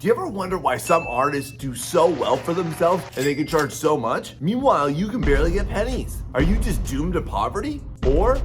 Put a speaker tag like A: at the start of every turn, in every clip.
A: Do you ever wonder why some artists do so well for themselves and they can charge so much? Meanwhile, you can barely get pennies. Are you just doomed to poverty? Or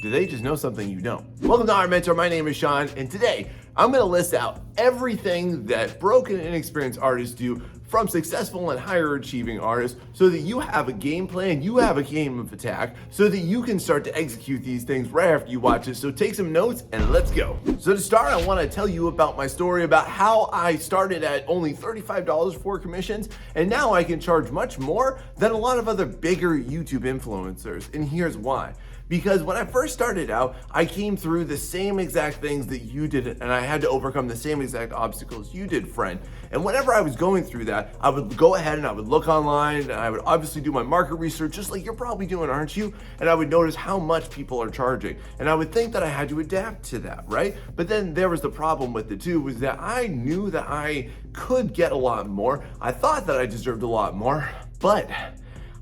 A: do they just know something you don't? Welcome to Art Mentor. My name is Sean, and today I'm gonna list out everything that broken and inexperienced artists do from successful and higher achieving artists so that you have a game plan, you have a game of attack, so that you can start to execute these things right after you watch this. So take some notes and let's go. So to start, I wanna tell you about my story about how I started at only $35 for commissions, and now I can charge much more than a lot of other bigger YouTube influencers. And here's why. Because when I first started out, I came through the same exact things that you did, and I had to overcome the same exact obstacles you did, friend. And whenever I was going through that, I would go ahead and I would look online, and I would obviously do my market research, just like you're probably doing, aren't you? And I would notice how much people are charging. And I would think that I had to adapt to that, right? But then there was the problem with it too, was that I knew that I could get a lot more. I thought that I deserved a lot more, but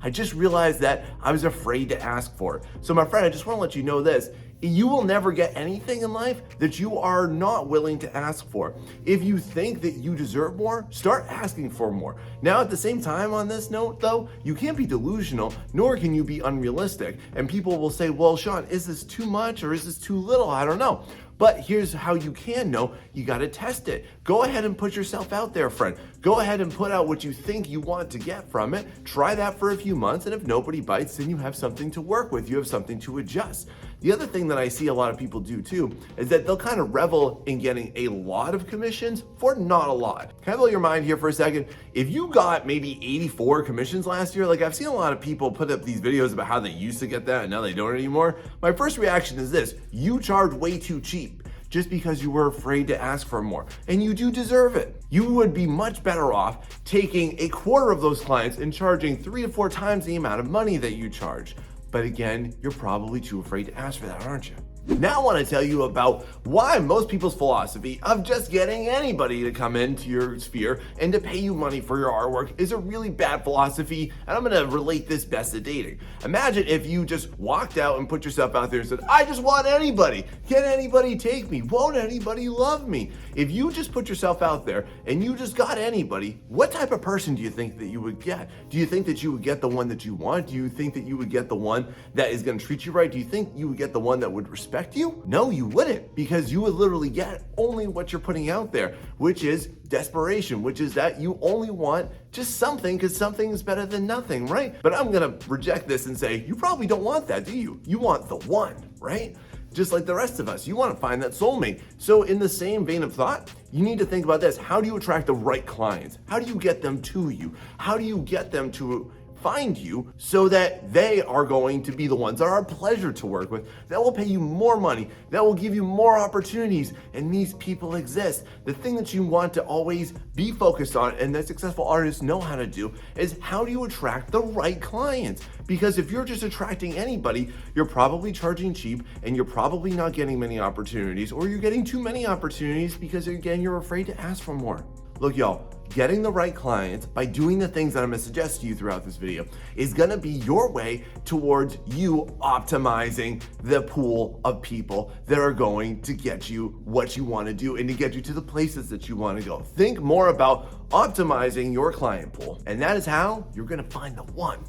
A: I just realized that I was afraid to ask for it. So my friend, I just want to let you know this. You will never get anything in life that you are not willing to ask for. If you think that you deserve more, start asking for more. Now, at the same time on this note though, you can't be delusional, nor can you be unrealistic. And people will say, well, Sean, is this too much or is this too little? I don't know. But here's how you can know. You got to test it. Go ahead and put yourself out there, friend. Go ahead and put out what you think you want to get from it. Try that for a few months, and if nobody bites, then you have something to work with. You have something to adjust. The other thing that I see a lot of people do too is that they'll kind of revel in getting a lot of commissions for not a lot. Can I blow your mind here for a second? If you got maybe 84 commissions last year, like I've seen a lot of people put up these videos about how they used to get that and now they don't anymore. My first reaction is this: you charge way too cheap just because you were afraid to ask for more, and you do deserve it. You would be much better off taking a quarter of those clients and charging 3 to 4 times the amount of money that you charge. But again, you're probably too afraid to ask for that, aren't you? Now I want to tell you about why most people's philosophy of just getting anybody to come into your sphere and to pay you money for your artwork is a really bad philosophy, and I'm going to relate this best to dating. Imagine if you just walked out and put yourself out there and said, I just want anybody. Can anybody take me? Won't anybody love me? If you just put yourself out there and you just got anybody, what type of person do you think that you would get? Do you think that you would get the one that you want? Do you think that you would get the one that is going to treat you right? Do you think you would get the one that would respect you? No, you wouldn't, because you would literally get only what you're putting out there, which is desperation, which is that you only want just something because something is better than nothing, right? But I'm gonna reject this and say, you probably don't want that, do you? You want the one, right? Just like the rest of us, you want to find that soulmate. So in the same vein of thought, you need to think about this. How do you attract the right clients? How do you get them to you? How do you get them to find you so that they are going to be the ones that are a pleasure to work with, that will pay you more money, that will give you more opportunities, and these people exist. The thing that you want to always be focused on, and that successful artists know how to do, is how do you attract the right clients? Because if you're just attracting anybody, you're probably charging cheap, and you're probably not getting many opportunities, or you're getting too many opportunities because again, you're afraid to ask for more. Look, y'all, getting the right clients by doing the things that I'm gonna suggest to you throughout this video is gonna be your way towards you optimizing the pool of people that are going to get you what you wanna do and to get you to the places that you wanna go. Think more about optimizing your client pool, and that is how you're gonna find the one.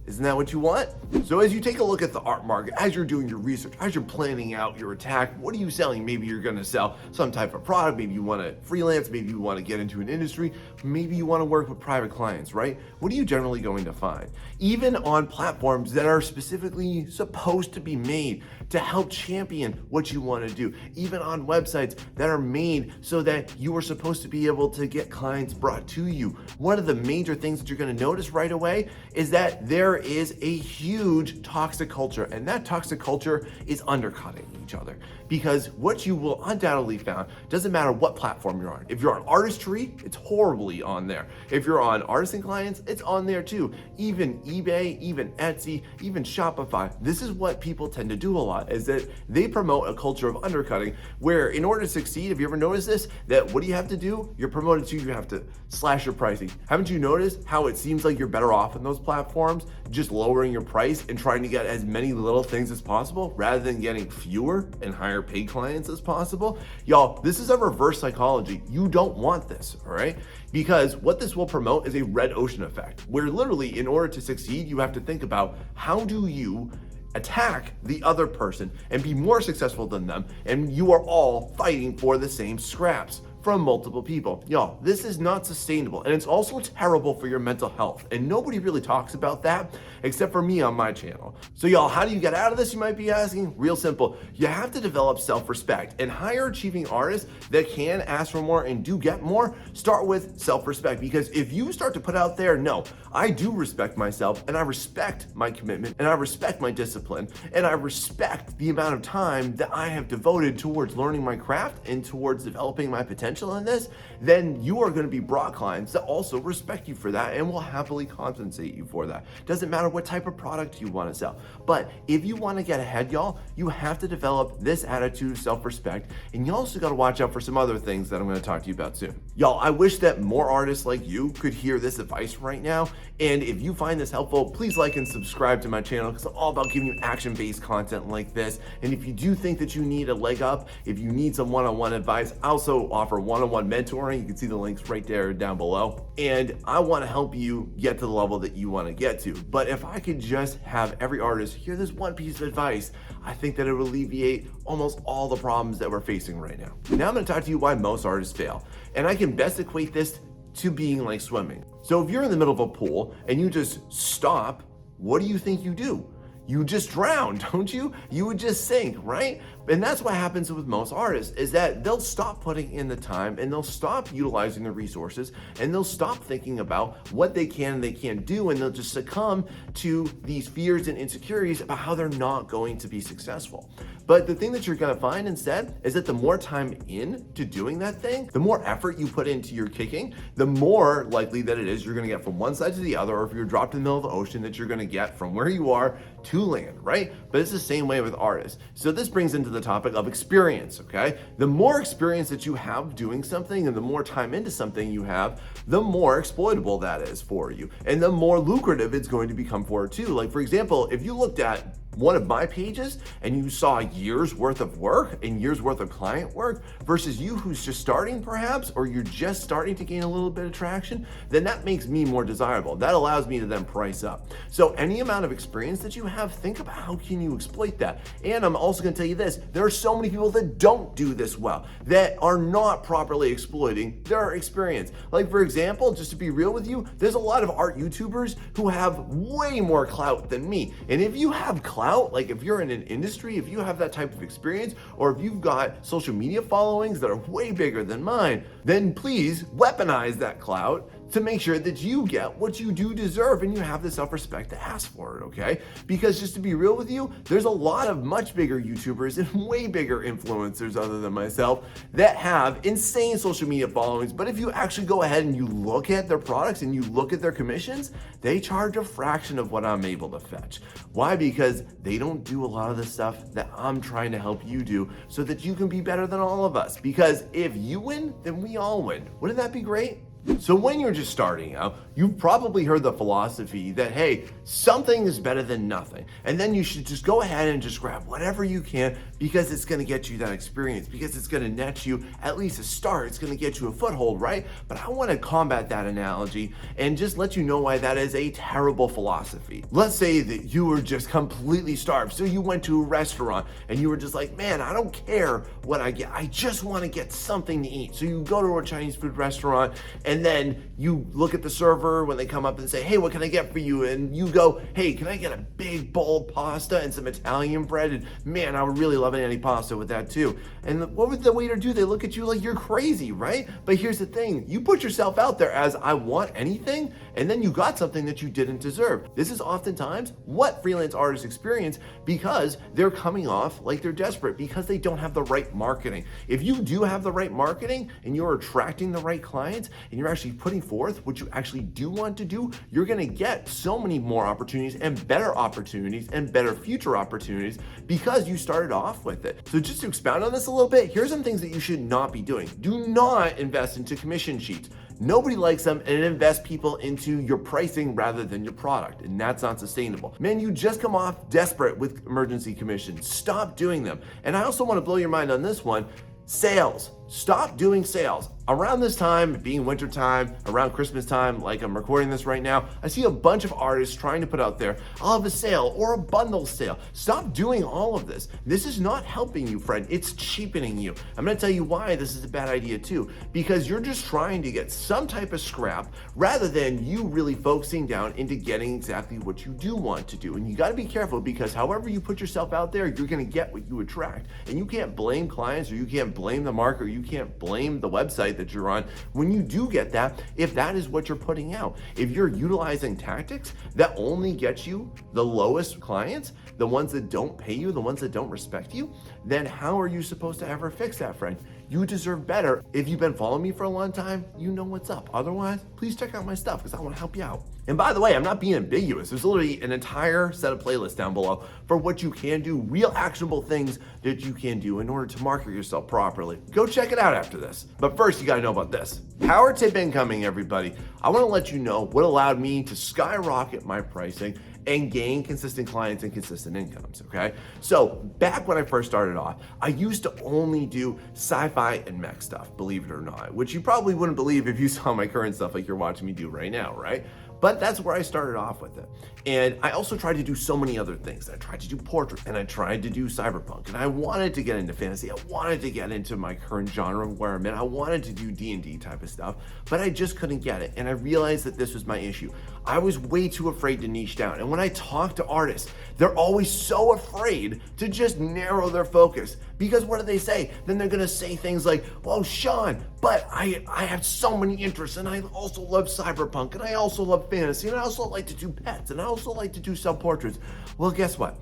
A: Isn't that what you want? So as you take a look at the art market, as you're doing your research, as you're planning out your attack, what are you selling? Maybe you're gonna sell some type of product, maybe you wanna freelance, maybe you wanna get into an industry, maybe you wanna work with private clients, right? What are you generally going to find? Even on platforms that are specifically supposed to be made to help champion what you wanna do, even on websites that are made so that you are supposed to be able to get clients brought to you. One of the major things that you're gonna notice right away is that there is a huge toxic culture, and that toxic culture is undercutting each other, because what you will undoubtedly find, doesn't matter what platform you're on. If you're on artistry, it's horribly on there. If you're on artisan clients, it's on there too. Even eBay, even Etsy, even Shopify. This is what people tend to do a lot, is that they promote a culture of undercutting, where in order to succeed, have you ever noticed this, that what do you have to do? You're promoted to, you have to slash your pricing. Haven't you noticed how it seems like you're better off in those platforms just lowering your price and trying to get as many little things as possible rather than getting fewer and higher paid clients as possible. Y'all, this is a reverse psychology. You don't want this, all right? Because what this will promote is a red ocean effect, where literally in order to succeed, you have to think about how do you attack the other person and be more successful than them, and you are all fighting for the same scraps from multiple people. Y'all, this is not sustainable, and it's also terrible for your mental health, and nobody really talks about that except for me on my channel. So y'all, how do you get out of this, you might be asking? Real simple. You have to develop self-respect, and higher achieving artists that can ask for more and do get more start with self-respect, because if you start to put out there, no, I do respect myself, and I respect my commitment, and I respect my discipline, and I respect the amount of time that I have devoted towards learning my craft and towards developing my potential in this, then you are going to be brought clients that also respect you for that and will happily compensate you for that. Doesn't matter what type of product you want to sell. But if you want to get ahead, y'all, you have to develop this attitude of self-respect, and you also got to watch out for some other things that I'm going to talk to you about soon. Y'all, I wish that more artists like you could hear this advice right now, and if you find this helpful, please like and subscribe to my channel, because I'm all about giving you action-based content like this. And if you do think that you need a leg up, if you need some one-on-one advice, I also offer one-on-one mentoring. You can see the links right there down below. And I want to help you get to the level that you want to get to. But if I could just have every artist hear this one piece of advice, I think that it would alleviate almost all the problems that we're facing right now. Now I'm going to talk to you why most artists fail. And I can best equate this to being like swimming. So if you're in the middle of a pool and you just stop, what do you think you do? You just drown, don't you? You would just sink, right? And that's what happens with most artists, is that they'll stop putting in the time and they'll stop utilizing the resources and they'll stop thinking about what they can and they can't do, and they'll just succumb to these fears and insecurities about how they're not going to be successful. But the thing that you're gonna find instead is that the more time into doing that thing, the more effort you put into your kicking, the more likely that it is you're gonna get from one side to the other, or if you're dropped in the middle of the ocean, that you're gonna get from where you are to land, right? But it's the same way with artists. So this brings into the topic of experience, okay? The more experience that you have doing something and the more time into something you have, the more exploitable that is for you, and the more lucrative it's going to become for it too. Like, for example, if you looked at one of my pages and you saw years worth of work and years worth of client work versus you who's just starting perhaps, or you're just starting to gain a little bit of traction, then that makes me more desirable. That allows me to then price up. So any amount of experience that you have, think about how can you exploit that. And I'm also going to tell you this, there are so many people that don't do this well, that are not properly exploiting their experience. Like, for example, just to be real with you, there's a lot of art YouTubers who have way more clout than me. And if you have clout, like if you're in an industry, if you have that type of experience, or if you've got social media followings that are way bigger than mine, then please weaponize that clout to make sure that you get what you do deserve and you have the self-respect to ask for it, okay? Because just to be real with you, there's a lot of much bigger YouTubers and way bigger influencers other than myself that have insane social media followings, but if you actually go ahead and you look at their products and you look at their commissions, they charge a fraction of what I'm able to fetch. Why? Because they don't do a lot of the stuff that I'm trying to help you do so that you can be better than all of us. Because if you win, then we all win. Wouldn't that be great? So when you're just starting out, you've probably heard the philosophy that, hey, something is better than nothing. And then you should just go ahead and just grab whatever you can, because it's going to get you that experience, because it's going to net you at least a start. It's going to get you a foothold, right? But I want to combat that analogy and just let you know why that is a terrible philosophy. Let's say that you were just completely starved. So you went to a restaurant and you were just like, man, I don't care what I get. I just want to get something to eat. So you go to a Chinese food restaurant and then you look at the server when they come up and say, hey, what can I get for you? And you go, hey, can I get a big bowl of pasta and some Italian bread? And man, I would really love an antipasto with that too. And what would the waiter do? They look at you like you're crazy, right? But here's the thing, you put yourself out there as I want anything, and then you got something that you didn't deserve. This is oftentimes what freelance artists experience, because they're coming off like they're desperate because they don't have the right marketing. If you do have the right marketing and you're attracting the right clients and you're actually putting forth what you actually do want to do, you're gonna get so many more opportunities and better future opportunities because you started off with it. So just to expound on this a little bit, here's some things that you should not be doing. Do not invest into commission sheets. Nobody likes them, and it invests people into your pricing rather than your product, and that's not sustainable. Man, you just come off desperate with emergency commissions. Stop doing them. And I also want to blow your mind on this one. Sales. Stop doing sales. Around this time, being winter time, around Christmas time, like I'm recording this right now, I see a bunch of artists trying to put out there, I'll have a sale or a bundle sale. Stop doing all of this. This is not helping you, friend. It's cheapening you. I'm gonna tell you why this is a bad idea too, because you're just trying to get some type of scrap rather than you really focusing down into getting exactly what you do want to do. And you gotta be careful because however you put yourself out there, you're gonna get what you attract. And you can't blame clients, or you can't blame the market, or you can't blame the website that you're on when you do get that, if that is what you're putting out. If you're utilizing tactics that only get you the lowest clients, the ones that don't pay you, the ones that don't respect you, then how are you supposed to ever fix that, friend? You deserve better. If you've been following me for a long time, you know what's up. Otherwise, please check out my stuff because I want to help you out. And by the way, I'm not being ambiguous. There's literally an entire set of playlists down below for what you can do, real actionable things that you can do in order to market yourself properly. Go check it out after this. But first, you got to know about this. Power tip incoming, everybody. I want to let you know what allowed me to skyrocket my pricing and gain consistent clients and consistent incomes, okay? So back when I first started off, I used to only do sci-fi and mech stuff, believe it or not, which you probably wouldn't believe if you saw my current stuff like you're watching me do right now, right? But that's where I started off with it. And I also tried to do so many other things. I tried to do portrait, and I tried to do cyberpunk, and I wanted to get into fantasy. I wanted to get into my current genre where I'm in. I wanted to do D&D type of stuff, but I just couldn't get it. And I realized that this was my issue. I was way too afraid to niche down. And when I talk to artists, they're always so afraid to just narrow their focus. Because what do they say? Then they're gonna say things like, well, Sean, but I have so many interests, and I also love cyberpunk, and I also love fantasy, and I also like to do pets, and I also like to do self-portraits. Well, guess what?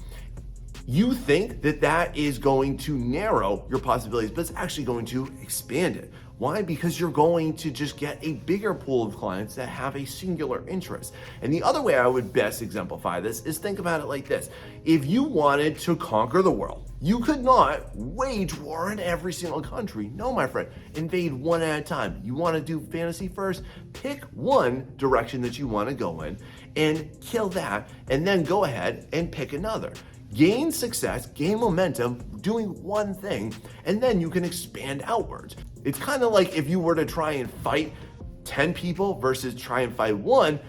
A: You think that that is going to narrow your possibilities, but it's actually going to expand it. Why? Because you're going to just get a bigger pool of clients that have a singular interest. And the other way I would best exemplify this is think about it like this. If you wanted to conquer the world, you could not wage war in every single country. No, my friend, invade one at a time. You want to do fantasy first? Pick one direction that you want to go in and kill that, and then go ahead and pick another. Gain success, gain momentum, doing one thing, and then you can expand outwards. It's kind of like if you were to try and fight 10 people versus try and fight one,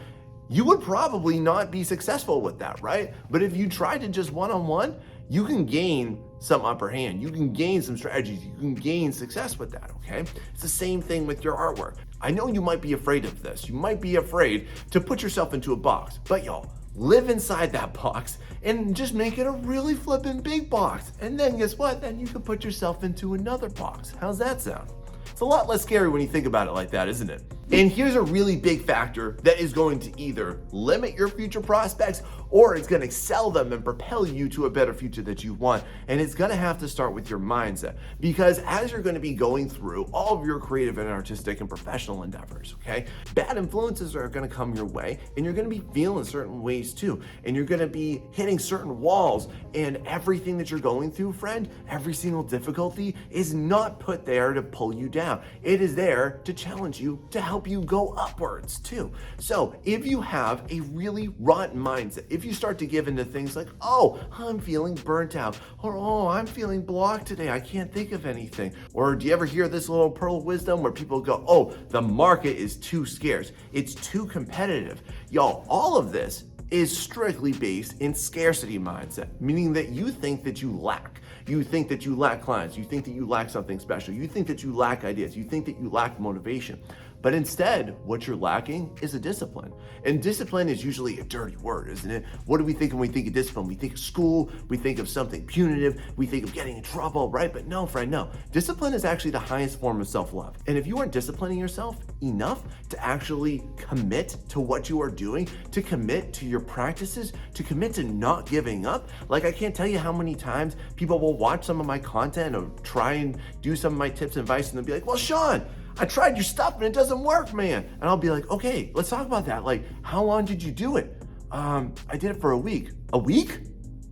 A: you would probably not be successful with that, right? But if you try to just one-on-one, you can gain some upper hand. You can gain some strategies. You can gain success with that, okay? It's the same thing with your artwork. I know you might be afraid of this. You might be afraid to put yourself into a box, but y'all, live inside that box and just make it a really flippin' big box. And then guess what? Then you can put yourself into another box. How's that sound? It's a lot less scary when you think about it like that, isn't it? And here's a really big factor that is going to either limit your future prospects or it's going to excel them and propel you to a better future that you want. And it's going to have to start with your mindset, because as you're going to be going through all of your creative and artistic and professional endeavors, okay, bad influences are going to come your way, and you're going to be feeling certain ways too. And you're going to be hitting certain walls, and everything that you're going through, friend, every single difficulty is not put there to pull you down. It is there to challenge you, to help you go upwards too. So if you have a really rotten mindset, if you start to give into things like, oh, I'm feeling burnt out, or oh, I'm feeling blocked today, I can't think of anything. Or do you ever hear this little pearl of wisdom where people go, oh, the market is too scarce, it's too competitive. Y'all, all of this is strictly based in scarcity mindset, meaning that you think that you lack. You think that you lack clients. You think that you lack something special. You think that you lack ideas. You think that you lack motivation. But instead, what you're lacking is a discipline. And discipline is usually a dirty word, isn't it? What do we think when we think of discipline? We think of school, we think of something punitive, we think of getting in trouble, right? But no, friend, no. Discipline is actually the highest form of self-love. And if you aren't disciplining yourself enough to actually commit to what you are doing, to commit to your practices, to commit to not giving up, like I can't tell you how many times people will watch some of my content or try and do some of my tips and advice, and they'll be like, well, Sean, I tried your stuff and it doesn't work, man. And I'll be like, okay, let's talk about that. Like, how long did you do it? I did it for a week. A week?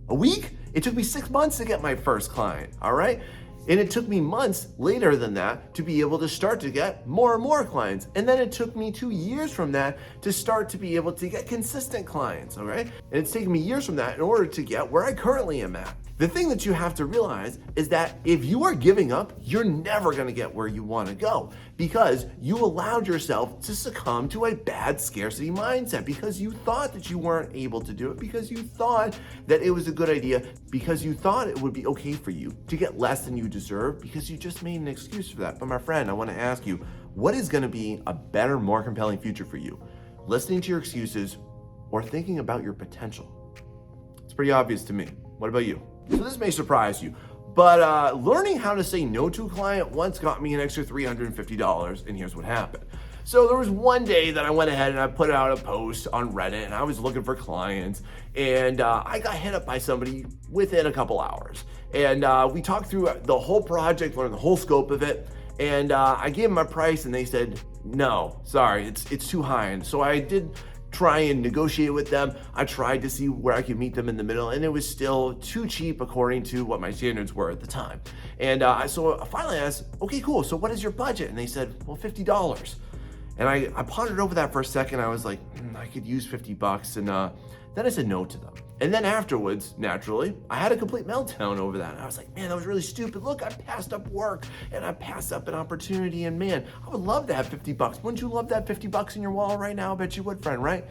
A: A week? It took me 6 months to get my first client, all right? And it took me months later than that to be able to start to get more and more clients. And then it took me 2 years from that to start to be able to get consistent clients, all right? And it's taken me years from that in order to get where I currently am at. The thing that you have to realize is that if you are giving up, you're never gonna get where you wanna go because you allowed yourself to succumb to a bad scarcity mindset because you thought that you weren't able to do it, because you thought that it was a good idea, because you thought it would be okay for you to get less than you deserve, because you just made an excuse for that. But my friend, I wanna ask you, what is gonna be a better, more compelling future for you? Listening to your excuses or thinking about your potential? It's pretty obvious to me. What about you? So this may surprise you, but learning how to say no to a client once got me an extra $350, and here's what happened. So there was one day that I went ahead and I put out a post on Reddit, and I was looking for clients, and I got hit up by somebody within a couple hours. And we talked through the whole project, learned the whole scope of it, and I gave them my price, and they said, no, sorry, it's too high. And so I did try and negotiate with them. I tried to see where I could meet them in the middle, and it was still too cheap according to what my standards were at the time. And so I finally asked, okay, cool, so what is your budget? And they said, well, $50. And I pondered over that for a second. I was like, I could use $50. And then I said no to them. And then afterwards, naturally, I had a complete meltdown over that. And I was like, man, that was really stupid. Look, I passed up work and I passed up an opportunity. And man, I would love to have $50. Wouldn't you love that $50 in your wallet right now? I bet you would, friend, right?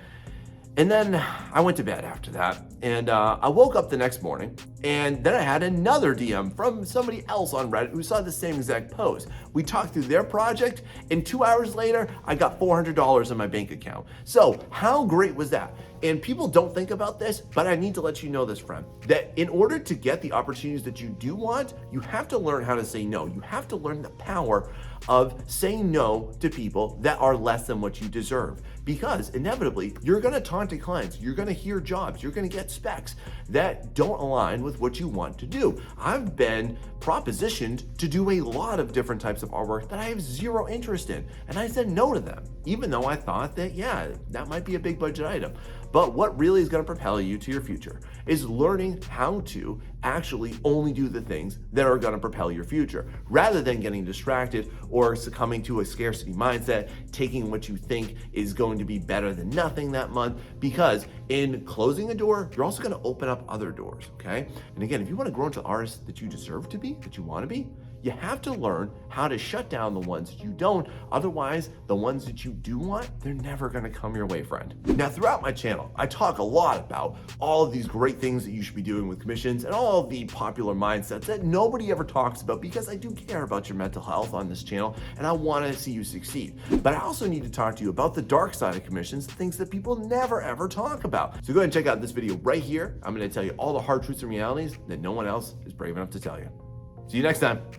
A: And then I went to bed after that, and I woke up the next morning, and then I had another DM from somebody else on Reddit who saw the same exact post. We talked through their project, and 2 hours later, I got $400 in my bank account. So how great was that? And people don't think about this, but I need to let you know this, friend, that in order to get the opportunities that you do want, you have to learn how to say no. You have to learn the power of saying no to people that are less than what you deserve. Because inevitably, you're gonna talk to clients, you're gonna hear jobs, you're gonna get specs that don't align with what you want to do. I've been propositioned to do a lot of different types of artwork that I have zero interest in, and I said no to them, even though I thought that, yeah, that might be a big budget item. But what really is gonna propel you to your future is learning how to actually only do the things that are gonna propel your future, rather than getting distracted or succumbing to a scarcity mindset, taking what you think is going to be better than nothing that month, because in closing a door, you're also gonna open up other doors, okay? And again, if you wanna grow into the artist that you deserve to be, that you wanna be, you have to learn how to shut down the ones that you don't. Otherwise, the ones that you do want, they're never gonna come your way, friend. Now, throughout my channel, I talk a lot about all of these great things that you should be doing with commissions and all of the popular mindsets that nobody ever talks about, because I do care about your mental health on this channel and I wanna see you succeed. But I also need to talk to you about the dark side of commissions, things that people never ever talk about. So go ahead and check out this video right here. I'm gonna tell you all the hard truths and realities that no one else is brave enough to tell you. See you next time.